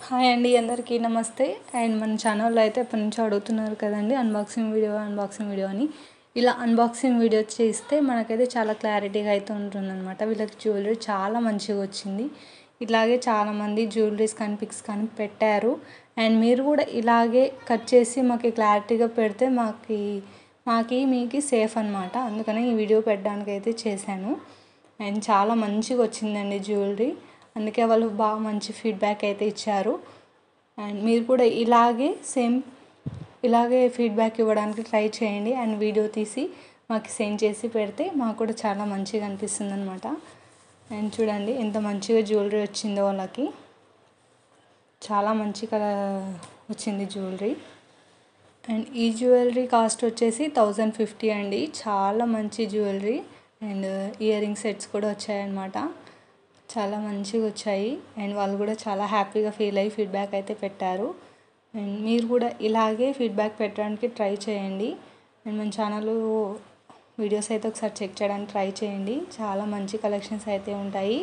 Hi అండి, అందరికీ నమస్తే. అండ్ మన ఛానల్లో అయితే ఎప్పటి నుంచో అడుగుతున్నారు కదండి అన్బాక్సింగ్ వీడియో అని. ఇలా అన్బాక్సింగ్ వీడియో చేస్తే మనకైతే చాలా క్లారిటీగా అయితే ఉంటుందన్నమాట. వీళ్ళకి జ్యువెలరీ చాలా మంచిగా వచ్చింది. ఇలాగే చాలామంది జ్యువెలరీస్ కానీ పిక్స్ కానీ పెట్టారు. అండ్ మీరు కూడా ఇలాగే కట్ చేసి మాకు క్లారిటీగా పెడితే మీకు సేఫ్ అనమాట. అందుకని ఈ వీడియో పెట్టడానికి అయితే చేశాను. అండ్ చాలా మంచిగా వచ్చిందండి జ్యువెలరీ. అందుకే వాళ్ళు బాగా మంచి ఫీడ్బ్యాక్ అయితే ఇచ్చారు. అండ్ మీరు కూడా ఇలాగే ఫీడ్బ్యాక్ ఇవ్వడానికి ట్రై చేయండి. అండ్ వీడియో తీసి మాకు సెండ్ చేసి పెడితే మాకు కూడా చాలా మంచిగా అనిపిస్తుంది అనమాట. అండ్ చూడండి ఎంత మంచిగా జ్యువెలరీ వచ్చిందో వాళ్ళకి. చాలా మంచి కలర్ వచ్చింది జ్యువెలరీ. అండ్ ఈ జ్యువెలరీ కాస్ట్ వచ్చేసి 1050 అండి. చాలా మంచి jewellery. And ear ring sets కూడా వచ్చాయన్నమాట. చాలా మంచిగా వచ్చాయి. అండ్ వాళ్ళు కూడా చాలా హ్యాపీగా ఫీల్ అయ్యి ఫీడ్బ్యాక్ అయితే పెట్టారు. అండ్ మీరు కూడా ఇలాగే ఫీడ్బ్యాక్ పెట్టడానికి ట్రై చేయండి. అండ్ మన ఛానల్ వీడియోస్ అయితే ఒకసారి చెక్ చేయడానికి ట్రై చేయండి. చాలా మంచి కలెక్షన్స్ అయితే ఉంటాయి.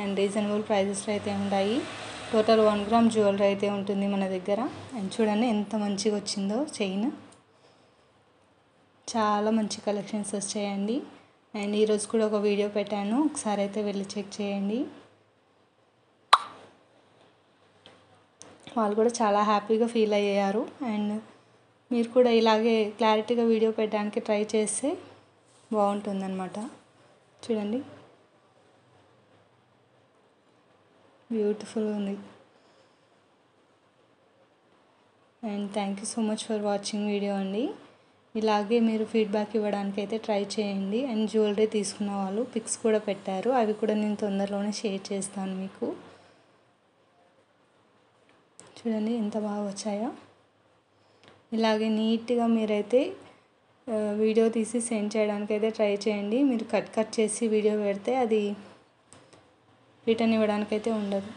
అండ్ రీజనబుల్ ప్రైజెస్లో అయితే ఉంటాయి. టోటల్ 1 గ్రామ్ జ్యువెలరీ అయితే ఉంటుంది మన దగ్గర. అండ్ చూడండి ఎంత మంచిగా వచ్చిందో చైన్. చాలా మంచి కలెక్షన్స్ వచ్చాయండి. అండ్ ఈరోజు కూడా ఒక వీడియో పెట్టాను, ఒకసారి అయితే వెళ్ళి చెక్ చేయండి. వాళ్ళు కూడా చాలా హ్యాపీగా ఫీల్ అయ్యారు. అండ్ మీరు కూడా ఇలాగే క్లారిటీగా వీడియో పెట్టడానికి ట్రై చేస్తే బాగుంటుందన్నమాట. చూడండి బ్యూటిఫుల్ ఉంది. And thank you so much for watching video అండి. ఇలాగే మీరు ఫీడ్బ్యాక్ ఇవ్వడానికి అయితే ట్రై చేయండి. అండ్ జ్యువెలరీ తీసుకున్న వాళ్ళు పిక్స్ కూడా పెట్టారు, అవి కూడా నేను తొందరలోనే షేర్ చేస్తాను మీకు. చూడండి ఎంత బాగా వచ్చాయో. ఇలాగే నీట్గా మీరైతే వీడియో తీసి సెండ్ చేయడానికి అయితే ట్రై చేయండి. మీరు కట్ చేసి వీడియో పెడితే అది రిటర్న్ ఇవ్వడానికైతే ఉండదు.